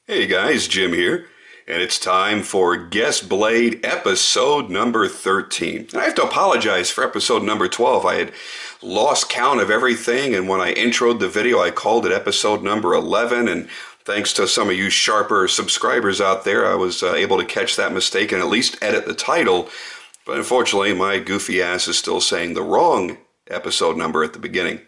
Hey guys, Jim here, and it's time for Guest Blade episode number 13. And I have to apologize for episode number 12. I had lost count of everything, and when I introed the video, I called it episode number 11, and thanks to some of you sharper subscribers out there, I was able to catch that mistake and at least edit the title. But unfortunately, my goofy ass is still saying the wrong episode number at the beginning.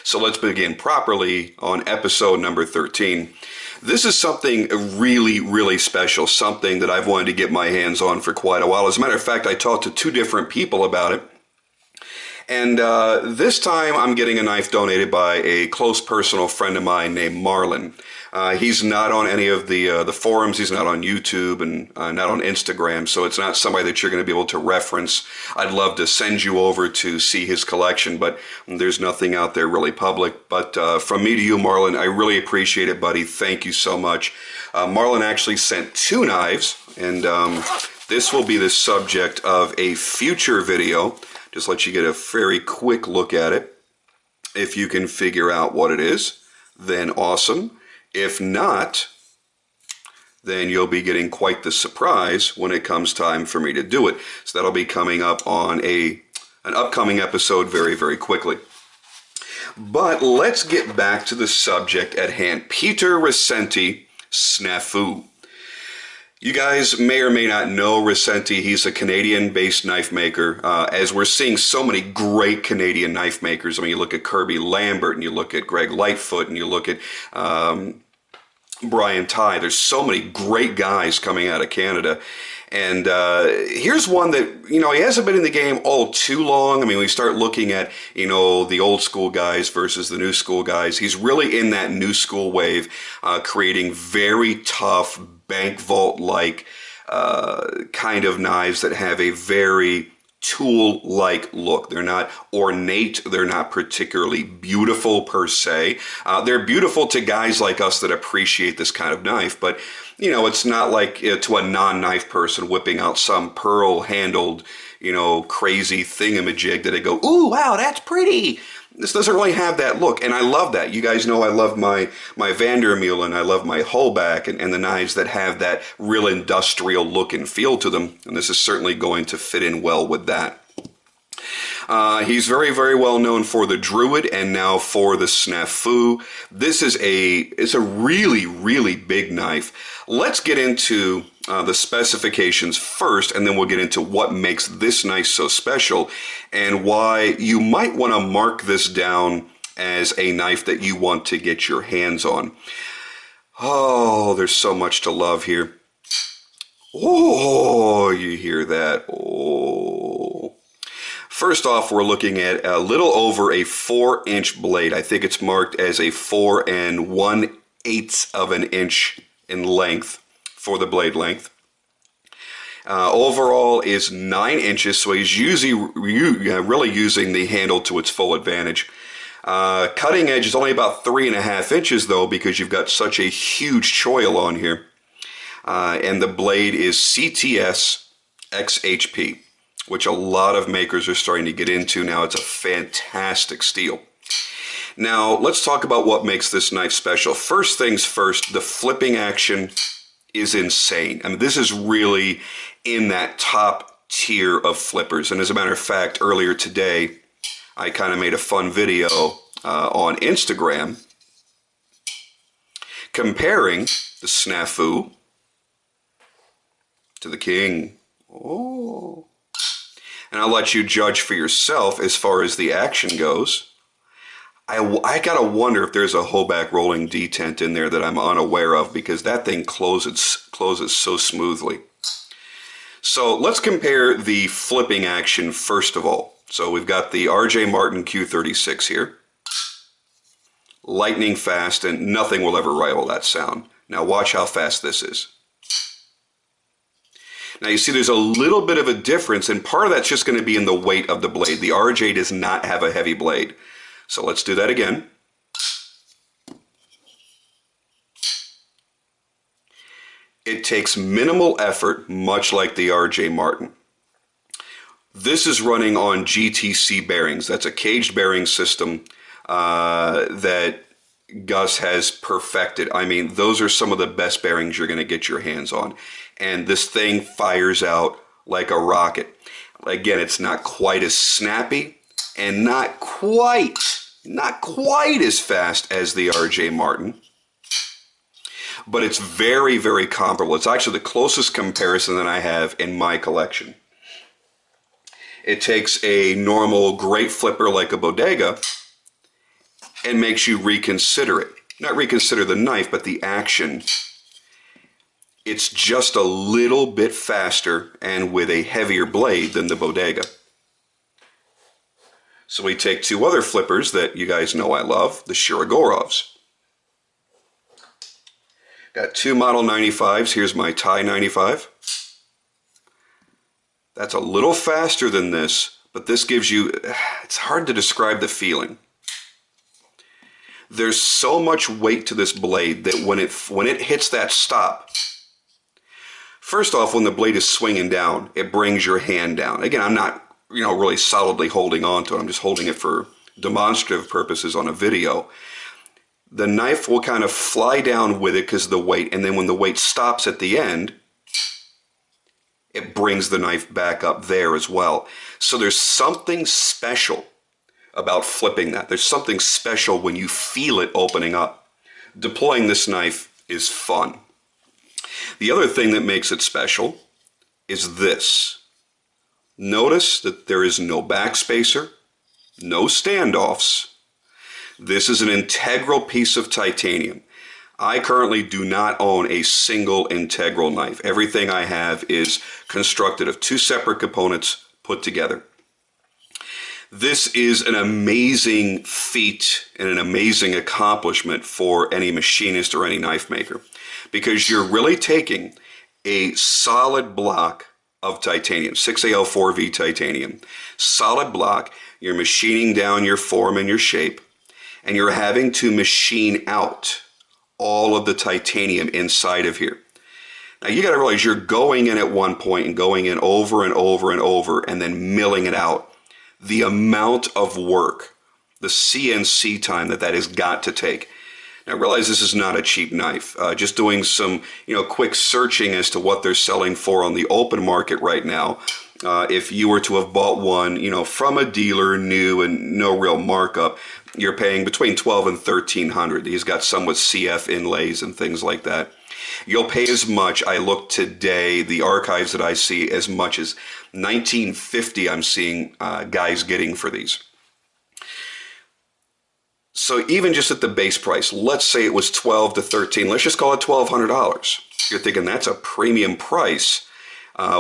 So let's begin properly on episode number 13. This is something really, really special, something that I've wanted to get my hands on for quite a while. As a matter of fact, I talked to two different people about it. And this time I'm getting a knife donated by a close personal friend of mine named Marlon. He's not on any of the forums. He's not on YouTube and not on Instagram, so it's not somebody that you're going to be able to reference. I'd love to send you over to see his collection, but there's nothing out there really public. But from me to you, Marlon, I really appreciate it, buddy. Thank you so much. Marlon actually sent two knives, and this will be the subject of a future video. Just let you get a very quick look at it. If you can figure out what it is, then awesome. If not, then you'll be getting quite the surprise when it comes time for me to do it. So that'll be coming up on an upcoming episode very, very quickly. But let's get back to the subject at hand. Peter Rassenti SNAFU. You guys may or may not know Rassenti. He's a Canadian-based knife maker. As we're seeing so many great Canadian knife makers. I mean, you look at Kirby Lambert, and you look at Greg Lightfoot, and you look at Brian Ty. There's so many great guys coming out of Canada. And here's one that, he hasn't been in the game all too long. I mean, we start looking at, the old school guys versus the new school guys. He's really in that new school wave, creating very tough, bank vault-like kind of knives that have a very tool-like look. They're not ornate. They're not particularly beautiful per se. They're beautiful to guys like us that appreciate this kind of knife, but it's not like to a non-knife person whipping out some pearl-handled, crazy thingamajig that they go, ooh, wow, that's pretty. This doesn't really have that look, and I love that. You guys know I love my Vandermeulen, I love my Holbach, and the knives that have that real industrial look and feel to them, and this is certainly going to fit in well with that. He's very, very well known for the Druid and now for the SNAFU. This is a really, really big knife. Let's get into the specifications first, and then we'll get into what makes this knife so special and why you might want to mark this down as a knife that you want to get your hands on. Oh, there's so much to love here. Oh, you hear that? Oh. First off, we're looking at a little over a 4-inch blade. I think it's marked as a 4 1/8 of an inch in length for the blade length. Overall is 9 inches, so he's really using the handle to its full advantage. Cutting edge is only about 3.5 inches though, because you've got such a huge choil on here. And the blade is CTS XHP, which a lot of makers are starting to get into now. It's a fantastic steel. Now, let's talk about what makes this knife special. First things first, the flipping action is insane. I mean, this is really in that top tier of flippers. And as a matter of fact, earlier today, I kind of made a fun video on Instagram comparing the SNAFU to the King. Oh. And I'll let you judge for yourself as far as the action goes. I gotta wonder if there's a Holbach rolling detent in there that I'm unaware of, because that thing closes so smoothly. So let's compare the flipping action first of all. So we've got the RJ Martin Q36 here. Lightning fast, and nothing will ever rival that sound. Now watch how fast this is. Now you see there's a little bit of a difference, and part of that's just going to be in the weight of the blade. The RJ does not have a heavy blade. So let's do that again. It takes minimal effort, much like the RJ Martin. This is running on GTC bearings. That's a caged bearing system that Gus has perfected. I mean, those are some of the best bearings you're going to get your hands on. And this thing fires out like a rocket. Again, it's not quite as snappy and not quite as fast as the R.J. Martin. But it's very, very comparable. It's actually the closest comparison that I have in my collection. It takes a normal great flipper like a Bodega and makes you reconsider it. Not reconsider the knife, but the action. It's just a little bit faster and with a heavier blade than the Bodega. So we take two other flippers that you guys know I love, the Shirogorovs. Got two Model 95s. Here's my Thai 95. That's a little faster than this, but this gives you, it's hard to describe the feeling. There's so much weight to this blade that when it hits that stop, first off, when the blade is swinging down, it brings your hand down. Again, I'm not, really solidly holding on to it. I'm just holding it for demonstrative purposes on a video. The knife will kind of fly down with it because of the weight, and then when the weight stops at the end, it brings the knife back up there as well. So there's something special about flipping that. There's something special when you feel it opening up. Deploying this knife is fun. The other thing that makes it special is this. Notice that there is no backspacer, no standoffs. This is an integral piece of titanium. I currently do not own a single integral knife. Everything I have is constructed of two separate components put together. This is an amazing feat and an amazing accomplishment for any machinist or any knife maker, because you're really taking a solid block of titanium, 6AL4V titanium, solid block, you're machining down your form and your shape, and you're having to machine out all of the titanium inside of here. Now you got to realize you're going in at one point and going in over and over and over and then milling it out. The amount of work, the CNC time that has got to take. Now realize this is not a cheap knife. Just doing some quick searching as to what they're selling for on the open market right now. If you were to have bought one, from a dealer, new and no real markup, you're paying between $1,200 and $1,300. He's got some with CF inlays and things like that. You'll pay as much. I looked today, the archives that I see, as much as $19.50 I'm seeing guys getting for these. So even just at the base price, let's say it was $1,200 to $1,300, let's just call it $1,200. You're thinking that's a premium price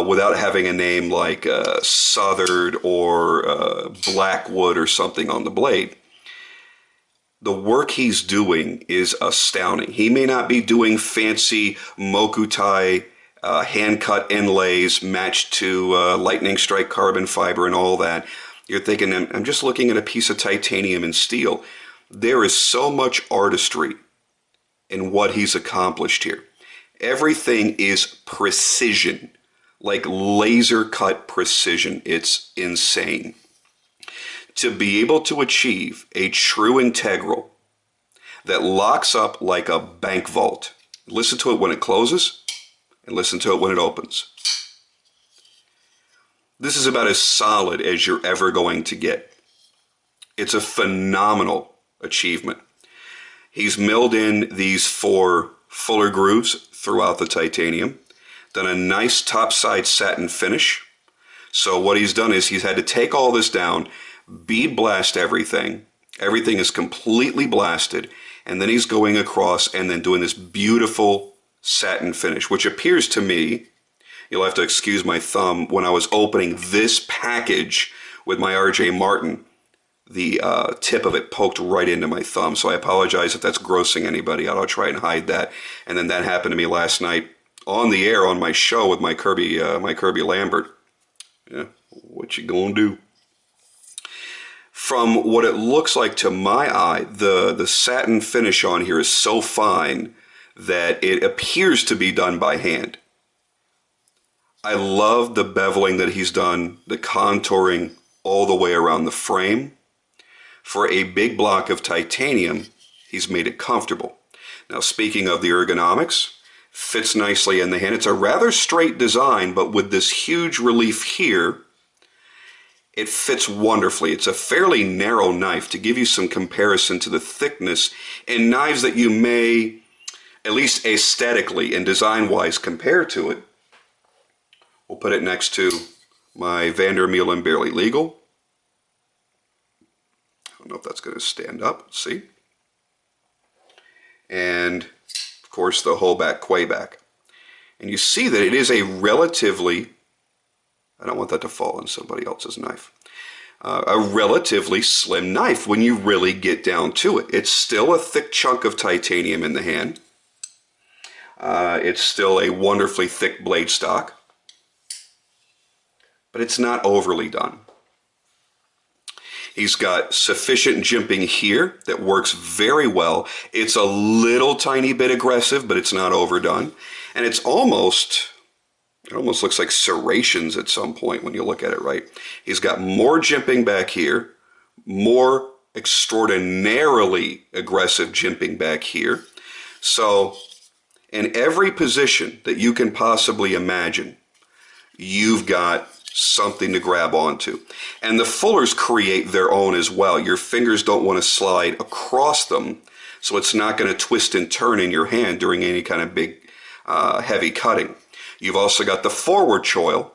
without having a name like Southern or Blackwood or something on the blade. The work he's doing is astounding. He may not be doing fancy Mokutai hand-cut inlays matched to lightning strike carbon fiber and all that. You're thinking, I'm just looking at a piece of titanium and steel. There is so much artistry in what he's accomplished here. Everything is precision, like laser-cut precision. It's insane. To be able to achieve a true integral that locks up like a bank vault. Listen to it when it closes and listen to it when it opens. This is about as solid as you're ever going to get. It's a phenomenal achievement. He's milled in these 4 fuller grooves throughout the titanium, done a nice topside satin finish. So what he's done is he's had to take all this down, bead blast everything. Everything is completely blasted, and then he's going across and then doing this beautiful satin finish, which appears to me, you'll have to excuse my thumb, when I was opening this package with my R.J. Martin, the tip of it poked right into my thumb, so I apologize if that's grossing anybody out. I'll try and hide that. And then that happened to me last night on the air on my show with my Kirby Lambert. Yeah, what you gonna do? From what it looks like to my eye, the satin finish on here is so fine that it appears to be done by hand. I love the beveling that he's done, the contouring all the way around the frame. For a big block of titanium, He's made it comfortable. Now, speaking of the ergonomics, fits nicely in the hand. It's a rather straight design, but with this huge relief here, it fits wonderfully. It's a fairly narrow knife. To give you some comparison to the thickness in knives that you may, at least aesthetically and design-wise, compare to it, we'll put it next to my Vandermeer and Barely Legal. I don't know if that's going to stand up. Let's see. And, of course, the Holback Quayback. And you see that it is a relatively, I don't want that to fall on somebody else's knife, a relatively slim knife when you really get down to it. It's still a thick chunk of titanium in the hand. It's still a wonderfully thick blade stock, but it's not overly done. He's got sufficient jimping here that works very well. It's a little tiny bit aggressive, but it's not overdone. And it almost looks like serrations at some point when you look at it right. He's got more jimping back here, more extraordinarily aggressive jimping back here. So in every position that you can possibly imagine, you've got something to grab onto. And the fullers create their own as well. Your fingers don't want to slide across them, so it's not going to twist and turn in your hand during any kind of big, heavy cutting. You've also got the forward choil,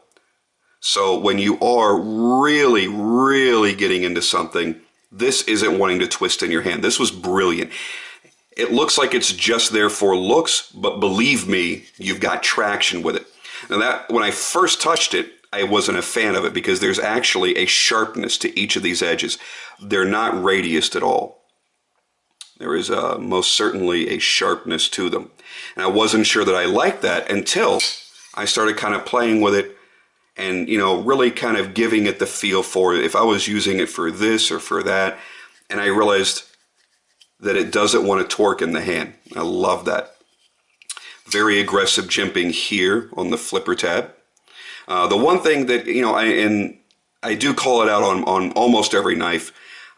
so when you are really, really getting into something, this isn't wanting to twist in your hand. This was brilliant. It looks like it's just there for looks, but believe me, you've got traction with it. Now that, when I first touched it, I wasn't a fan of it because there's actually a sharpness to each of these edges. They're not radiused at all. There is most certainly a sharpness to them. And I wasn't sure that I liked that until I started kind of playing with it and, you know, really kind of giving it the feel for it, if I was using it for this or for that. And I realized that it doesn't want to torque in the hand. I love that. Very aggressive jimping here on the flipper tab. The one thing that, you know, I do call it out on almost every knife,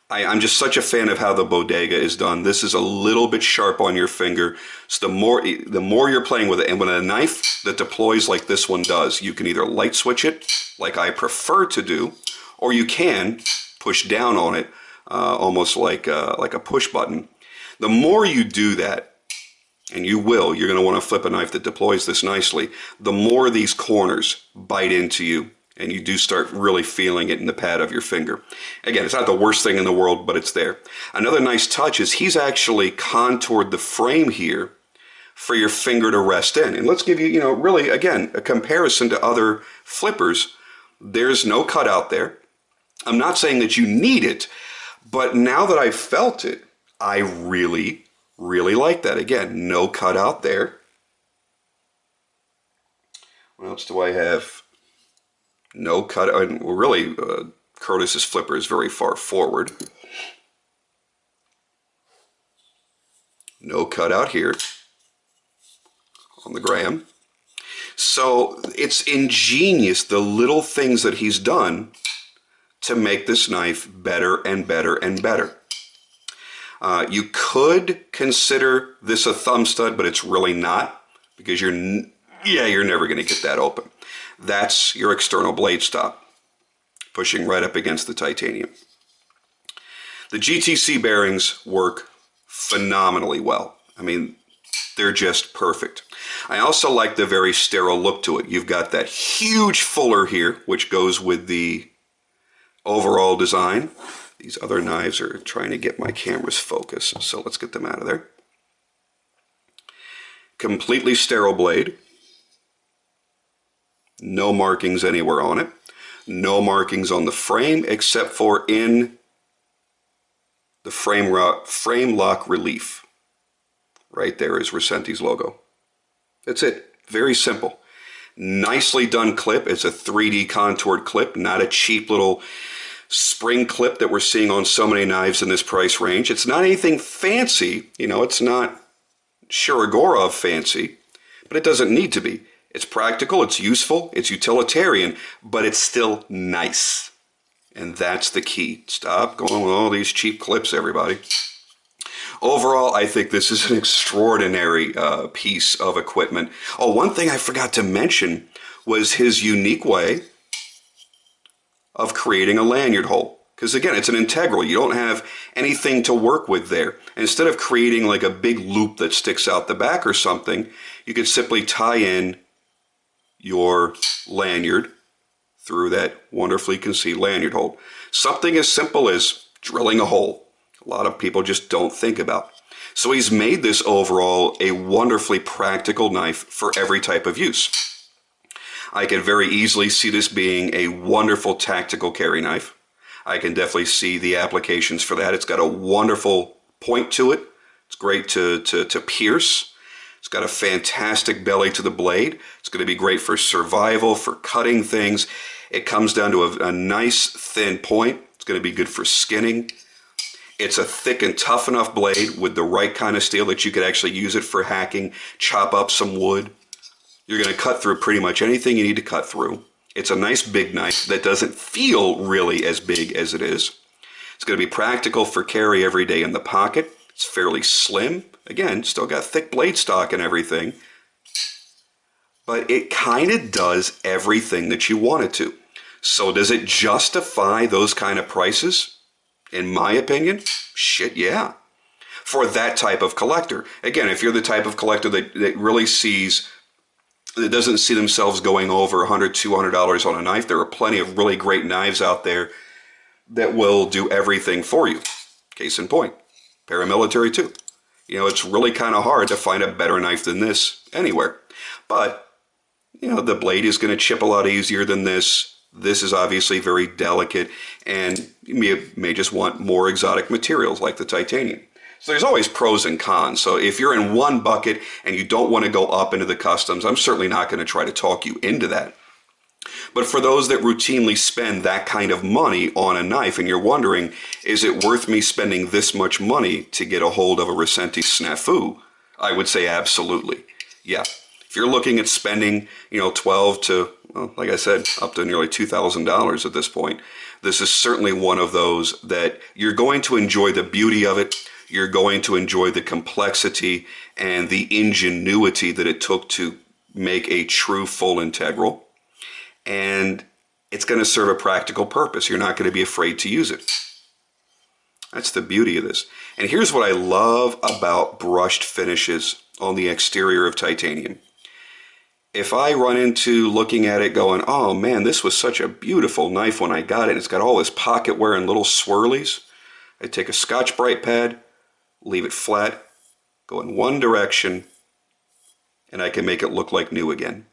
I'm just such a fan of how the Bodega is done. This is a little bit sharp on your finger, so the more you're playing with it, and with a knife that deploys like this one does, you can either light switch it, like I prefer to do, or you can push down on it, almost like a push button. The more you do that, and you're going to want to flip a knife that deploys this nicely, the more these corners bite into you, and you do start really feeling it in the pad of your finger. Again, it's not the worst thing in the world, but it's there. Another nice touch is he's actually contoured the frame here for your finger to rest in. And let's give you, you know, really, again, a comparison to other flippers. There's no cutout there. I'm not saying that you need it, but now that I've felt it, I really like that. Again, no cutout there. What else do I have? No cutout. And really, Curtis's flipper is very far forward. No cutout here on the Graham. So it's ingenious, the little things that he's done to make this knife better and better and better. You could consider this a thumb stud, but it's really not, because you're never going to get that open. That's your external blade stop, pushing right up against the titanium. The GTC bearings work phenomenally well. I mean, they're just perfect. I also like the very sterile look to it. You've got that huge fuller here, which goes with the overall design. These other knives are trying to get my camera's focus, so let's get them out of there. Completely sterile blade. No markings anywhere on it. No markings on the frame except for in the frame lock relief. Right there is Rassenti's logo. That's it. Very simple. Nicely done clip. It's a 3D contoured clip, not a cheap little spring clip that we're seeing on so many knives in this price range. It's not anything fancy, you know, it's not Shirogorov fancy, but it doesn't need to be. It's practical, it's useful, it's utilitarian, but it's still nice. And that's the key. Stop going with all these cheap clips, everybody. Overall, I think this is an extraordinary piece of equipment. Oh, one thing I forgot to mention was his unique way of creating a lanyard hole. Because again, it's an integral. You don't have anything to work with there. Instead of creating like a big loop that sticks out the back or something, you could simply tie in your lanyard through that wonderfully conceived lanyard hole. Something as simple as drilling a hole. A lot of people just don't think about. So he's made this overall a wonderfully practical knife for every type of use. I can very easily see this being a wonderful tactical carry knife. I can definitely see the applications for that. It's got a wonderful point to it. It's great to pierce. It's got a fantastic belly to the blade. It's going to be great for survival, for cutting things. It comes down to a nice thin point. It's going to be good for skinning. It's a thick and tough enough blade with the right kind of steel that you could actually use it for hacking, chop up some wood. You're going to cut through pretty much anything you need to cut through. It's a nice big knife that doesn't feel really as big as it is. It's going to be practical for carry every day in the pocket. It's fairly slim. Again, still got thick blade stock and everything. But it kind of does everything that you want it to. So does it justify those kind of prices? In my opinion, shit, yeah. For that type of collector. Again, if you're the type of collector that really that doesn't see themselves going over $100, $200 on a knife, there are plenty of really great knives out there that will do everything for you. Case in point, paramilitary too. You know, it's really kind of hard to find a better knife than this anywhere. But, you know, the blade is going to chip a lot easier than this. This is obviously very delicate, and you may just want more exotic materials like the titanium. So there's always pros and cons. So if you're in one bucket and you don't want to go up into the customs, I'm certainly not going to try to talk you into that. But for those that routinely spend that kind of money on a knife and you're wondering, is it worth me spending this much money to get a hold of a Rassenti SNAFU? I would say absolutely. Yeah. If you're looking at spending, you know, $12 to, well, like I said, up to nearly $2,000 at this point, this is certainly one of those that you're going to enjoy the beauty of it. You're going to enjoy the complexity and the ingenuity that it took to make a true full integral. And it's going to serve a practical purpose. You're not going to be afraid to use it. That's the beauty of this. And here's what I love about brushed finishes on the exterior of titanium. If I run into looking at it going, oh man, this was such a beautiful knife when I got it, and it's got all this pocket wear and little swirlies, I take a Scotch-Brite pad, leave it flat, go in one direction, and I can make it look like new again.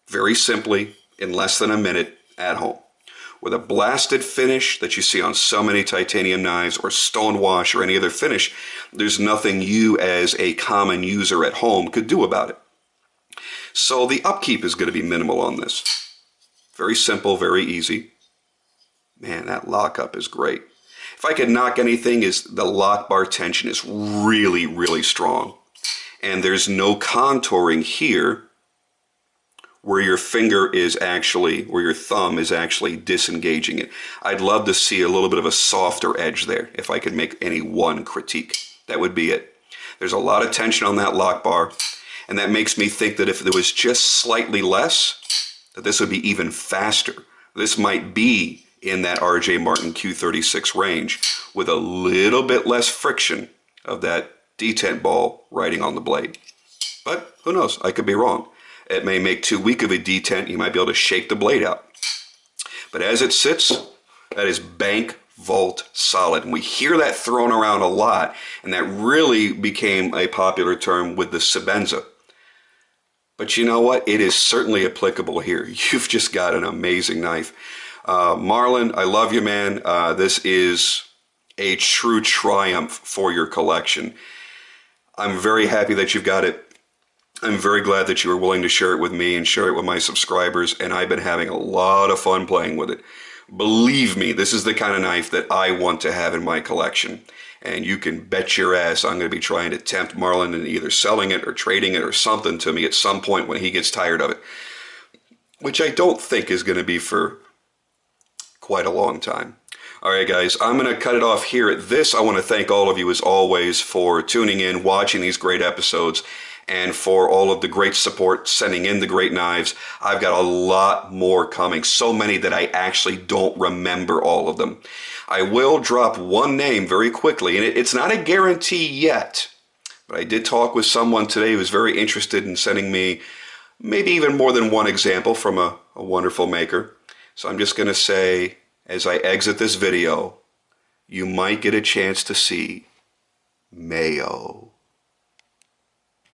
Very simply, in less than a minute, at home. With a blasted finish that you see on so many titanium knives or stone wash or any other finish, there's nothing you as a common user at home could do about it. So the upkeep is going to be minimal on this. Very simple, very easy. Man, that lockup is great. If I could knock anything, is the lock bar tension is really, really strong. And there's no contouring here where your finger is actually, where your thumb is actually disengaging it. I'd love to see a little bit of a softer edge there if I could make any one critique. That would be it. There's a lot of tension on that lock bar, and that makes me think that if there was just slightly less, that this would be even faster. This might be in that R.J. Martin Q36 range with a little bit less friction of that detent ball riding on the blade. But who knows? I could be wrong. It may make too weak of a detent. You might be able to shake the blade out. But as it sits, that is bank vault solid. And we hear that thrown around a lot, and that really became a popular term with the Sebenza. But you know what? It is certainly applicable here. You've just got an amazing knife. Marlon, I love you, man. This is a true triumph for your collection. I'm very happy that you've got it. I'm very glad that you were willing to share it with me and share it with my subscribers, and I've been having a lot of fun playing with it. Believe me, this is the kind of knife that I want to have in my collection, and you can bet your ass I'm going to be trying to tempt Marlon into either selling it or trading it or something to me at some point when he gets tired of it, which I don't think is going to be for quite a long time. All right, guys, I'm going to cut it off here at this. I want to thank all of you, as always, for tuning in, watching these great episodes, and for all of the great support, sending in the great knives. I've got a lot more coming, so many that I actually don't remember all of them. I will drop one name very quickly, and it's not a guarantee yet, but I did talk with someone today who was very interested in sending me maybe even more than one example from a wonderful maker. So I'm just going to say, as I exit this video, you might get a chance to see Mayo.